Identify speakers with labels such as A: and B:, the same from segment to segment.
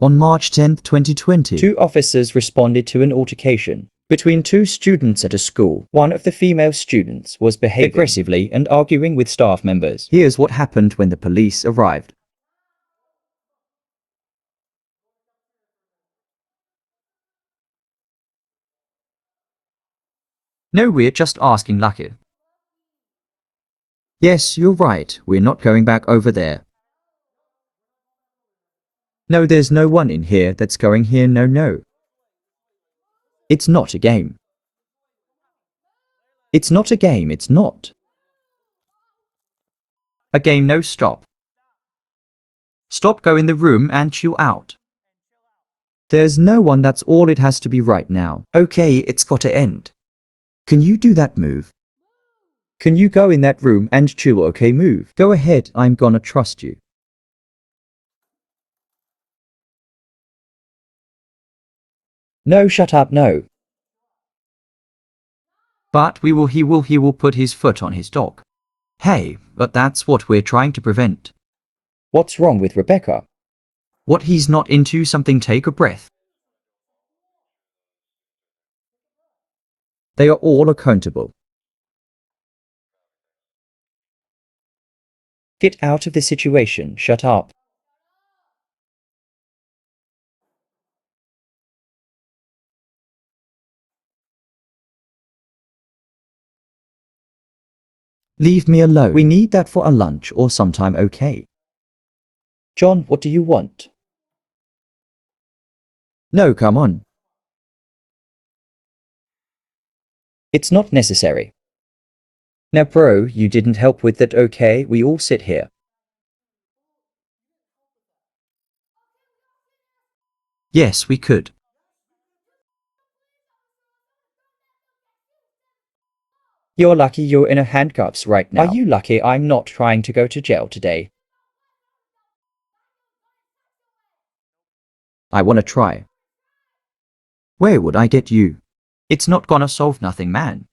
A: On March 10, 2020,
B: Two officers responded to an altercation between two students at a school. One of the female students was behaving aggressively and arguing with staff members.
A: Here's what happened when the police arrived. No, we're just asking Lucky. Yes, you're right, we're not going back over there. No, there's no one in here that's going here, no. It's not a game. It's not a game, it's not. A game, no, stop. Stop, go in the room and chill out. There's no one, that's all it has to be right now. Okay, it's gotta end. Can you do that move? Can you go in that room and chill, okay, move? Go ahead, I'm gonna trust you.
B: No, shut up, no.
A: But he will put his foot on his dog. Hey, but that's what we're trying to prevent.
B: What's wrong with Rebecca?
A: What he's not into something, take a breath. They are all accountable.
B: Get out of the situation, shut up.
A: Leave me alone. We need that for a lunch or sometime, okay?
B: John, what do you want?
A: No, come on.
B: It's not necessary. Now bro, you didn't help with that, okay? We all sit here.
A: Yes, we could.
B: You're lucky you're in handcuffs right now. Are you lucky I'm not trying to go to jail today?
A: I wanna try. Where would I get you? It's not gonna solve nothing, man.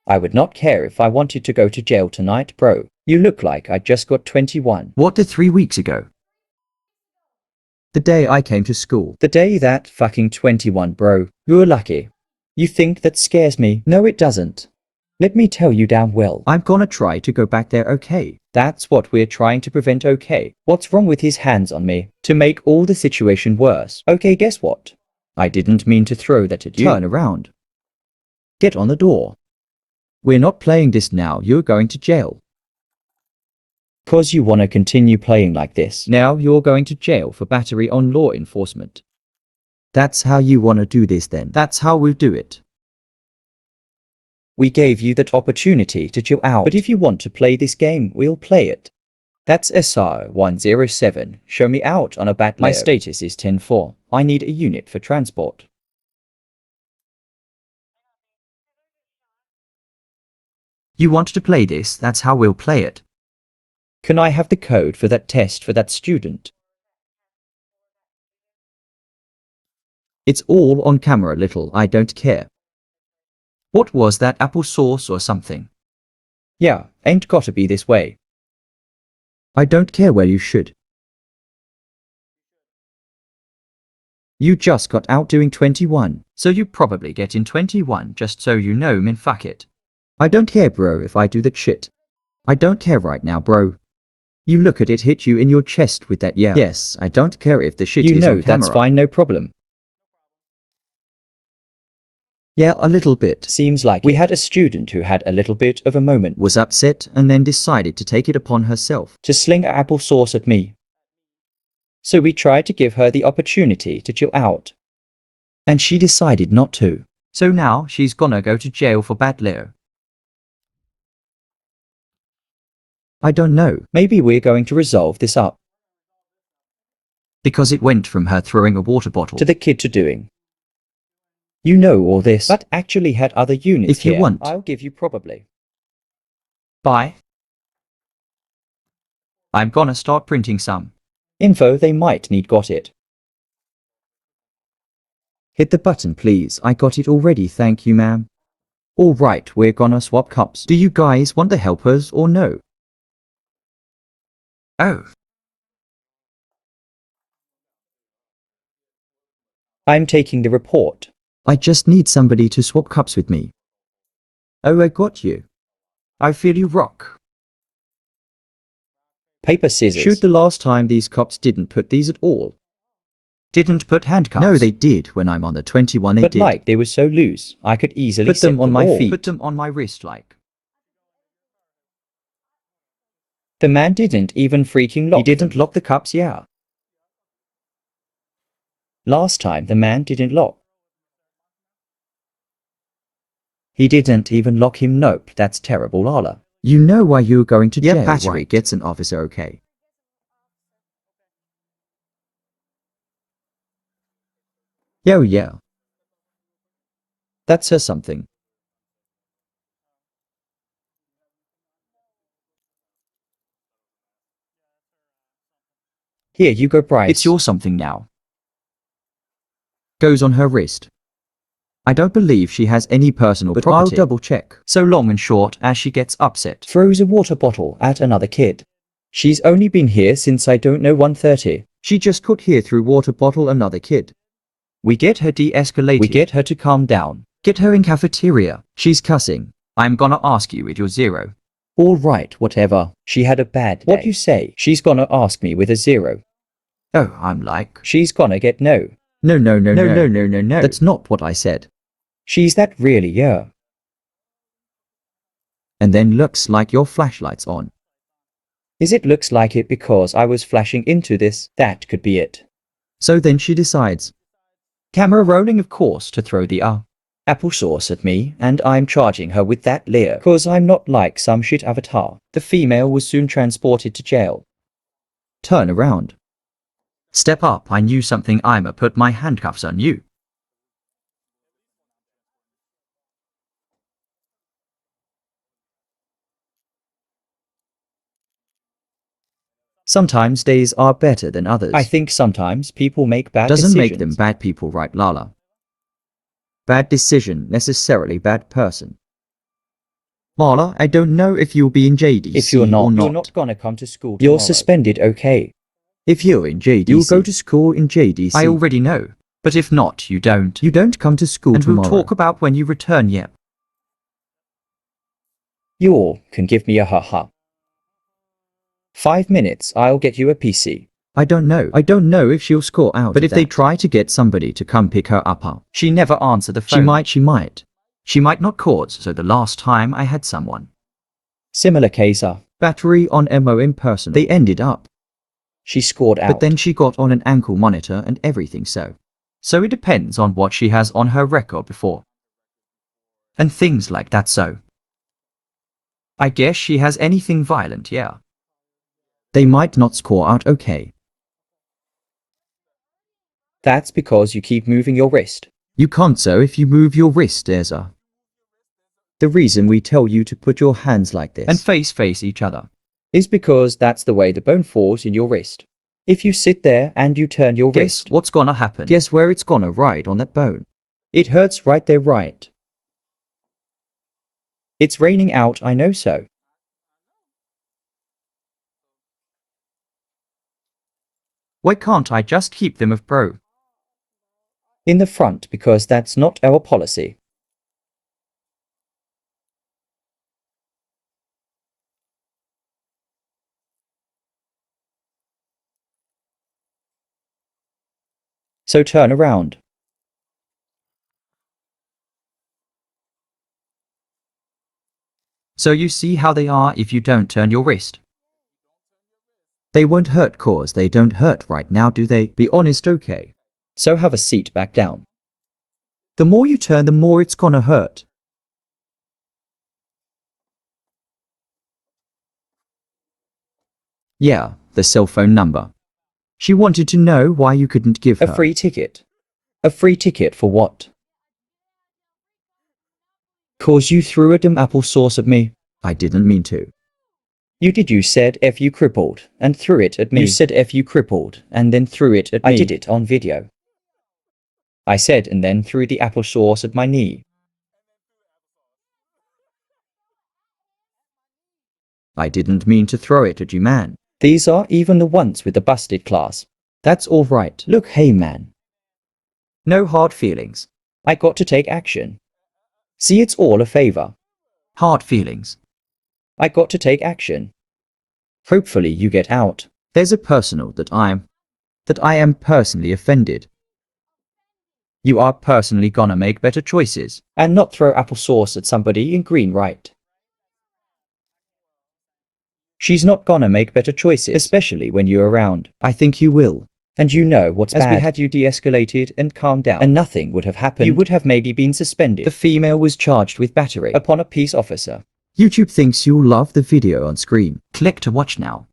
B: I would not care if I wanted to go to jail tonight, bro. You look like I just got 21.
A: What, 3 weeks ago? The day I came to school.
B: The day that fucking 21, bro. You're lucky. You think that scares me? No, it doesn't. Let me tell you damn well.
A: I'm gonna try to go back there, okay?
B: That's what we're trying to prevent, okay? What's wrong with his hands on me? To make all the situation worse. Okay, guess what? I didn't mean to throw that at you.
A: Turn around. Get on the door. We're not playing this now, you're going to jail.
B: 'Cause you wanna continue playing like this. Now you're going to jail for battery on law enforcement.
A: That's how you wanna do this then. That's how we'll do it.
B: We gave you that opportunity to chill out. But if you want to play this game, we'll play it. That's SR 107. Show me out on a bat. My status is 10-4. I need a unit for transport.
A: You want to play this, that's how we'll play it.
B: Can I have the code for that test for that student?
A: It's all on camera, little, I don't care. What was that, applesauce or something?
B: Yeah, ain't gotta be this way.
A: I don't care where you should. You just got out doing 21, so you probably get in 21, just so you know, man, fuck it. I don't care, bro, if I do that shit. I don't care right now, bro. You look at it hit you in your chest with that, yeah. Yes, I don't care if the shit is on camera.
B: You know, that's fine, no problem.
A: Yeah, a little bit.
B: Seems like we had a student who had a little bit of a moment.
A: Was upset and then decided to take it upon herself
B: to sling applesauce at me. So we tried to give her the opportunity to chill out.
A: And she decided not to. So now she's gonna go to jail for bad Leo. I don't know.
B: Maybe we're going to resolve this up.
A: Because it went from her throwing a water bottle
B: to the kid to doing. You know all this, but actually had other units
A: if you
B: here.
A: want.
B: I'll give you probably.
A: Bye. I'm gonna start printing some
B: info they might need. Got it.
A: Hit the button, please. I got it already, thank you, ma'am. Alright, we're gonna swap cups. Do you guys want the helpers or no? Oh.
B: I'm taking the report.
A: I just need somebody to swap cups with me. Oh, I got you. I feel you rock.
B: Paper, scissors.
A: Shoot, the last time these cops didn't put these at all.
C: Didn't put handcuffs.
A: No, they did. When I'm on the 21, they
B: But
A: did.
B: like, they were so loose, I could easily
A: Put them
B: set
A: on my
B: all.
A: feet.
C: Put them on my wrist like.
B: The man didn't even freaking lock
A: He didn't
B: them.
A: lock the cups, yeah.
B: Last time, the man didn't lock.
A: He didn't even lock him.
B: Nope, that's terrible, Lala.
A: You know why you're going to jail,
B: battery
A: right? Gets an officer, okay. Yo, yeah.
B: That says something. Here you go, Bryce.
C: It's your something now.
A: Goes on her wrist. I don't believe she has any personal
B: But
A: property.
B: I'll double check.
C: So long and short, as she gets upset.
B: Throws a water bottle at another kid. She's only been here since I don't know 1:30.
A: She just could hear through water bottle another kid.
C: We get her de-escalated.
B: We get her to calm down.
A: Get her in cafeteria. She's cussing.
C: I'm gonna ask you with your 0.
B: All right, whatever. She had a bad day. What you say? She's gonna ask me with a 0.
C: Oh, I'm like.
B: She's gonna get no.
A: No.
B: No.
A: That's not what I said.
B: She's that really, yeah.
A: And then looks like your flashlight's on.
B: Is it looks like it because I was flashing into this? That could be it.
A: So then she decides.
C: Camera rolling, of course, to throw the
B: Applesauce at me, and I'm charging her with that leer. Cause I'm not like some shit avatar. The female was soon transported to jail.
A: Turn around.
C: Step up, I knew something. I'ma put my handcuffs on you.
A: Sometimes days are better than others.
B: I think sometimes people make bad
A: Doesn't
B: decisions.
A: make them bad people, right, Lala? Bad decision, necessarily bad person. Lala, I don't know if you'll be in JDC
B: If you're
A: or
B: not,
A: not.
B: you're not gonna come to school
A: You're
B: tomorrow.
A: suspended,
B: okay?
A: If you're in JDC, you'll go to school in JDC.
C: I already know. But if not, you don't.
A: You don't come to school
C: And
A: tomorrow.
C: we'll talk about when you return, yep.
B: You all can give me a haha. 5 minutes, I'll get you a PC.
A: I don't know. I don't know if she'll score out. But
C: of
A: if they
C: that.
A: try to get somebody to come pick her up,
C: She never answered the phone.
A: she might.
C: She might not cause, so the last time I had someone.
B: Similar case,
A: Battery on MO in person. They ended up.
B: she scored out.
A: But then she got on an ankle monitor and everything, so.
C: So it depends on what she has on her record before. And things like that, so. I guess she has anything violent, yeah.
A: They might not score out okay.
B: That's because you keep moving your wrist.
A: You can't so if you move your wrist, there's a. The reason we tell you to put your hands like this.
C: And face each other.
B: Is because that's the way the bone falls in your wrist. If you sit there and you turn your
C: Guess
B: wrist,
C: what's gonna happen?
A: Guess where it's gonna ride on that bone.
B: it hurts right there, right? It's raining out, I know so.
C: Why can't I just keep them of bro?
B: In the front because that's not our policy. So turn around.
C: So you see how they are if you don't turn your wrist.
A: They won't hurt cause they don't hurt right now, do they? Be honest, okay.
B: So have a seat back down.
A: The more you turn, the more it's gonna hurt. Yeah, the cell phone number. She wanted to know why you couldn't give her
B: A free ticket. A free ticket for what? Cause you threw a damn applesauce at me.
A: I didn't mean to.
B: You said F you crippled and threw it at me. You said F you crippled and then threw it at me. I did it on video. I said and then threw the applesauce at my knee.
A: I didn't mean to throw it at you, man.
B: These are even the ones with the busted class. That's all right. Look, hey man.
A: No hard feelings.
B: I got to take action. See, it's all a favor.
C: Hard feelings.
B: I got to take action. Hopefully you get out.
A: There's a personal that I am personally offended.
C: You are personally gonna make better choices.
B: And not throw applesauce at somebody in green, right? She's not gonna make better choices, especially when you're around.
A: I think you will.
B: And you know what's
A: As
B: bad.
A: we had you de-escalated and calmed down.
B: And nothing would have happened.
A: You would have maybe been suspended.
B: The female was charged with battery upon a peace officer.
A: YouTube thinks you'll love the video on screen.
C: Click to watch now.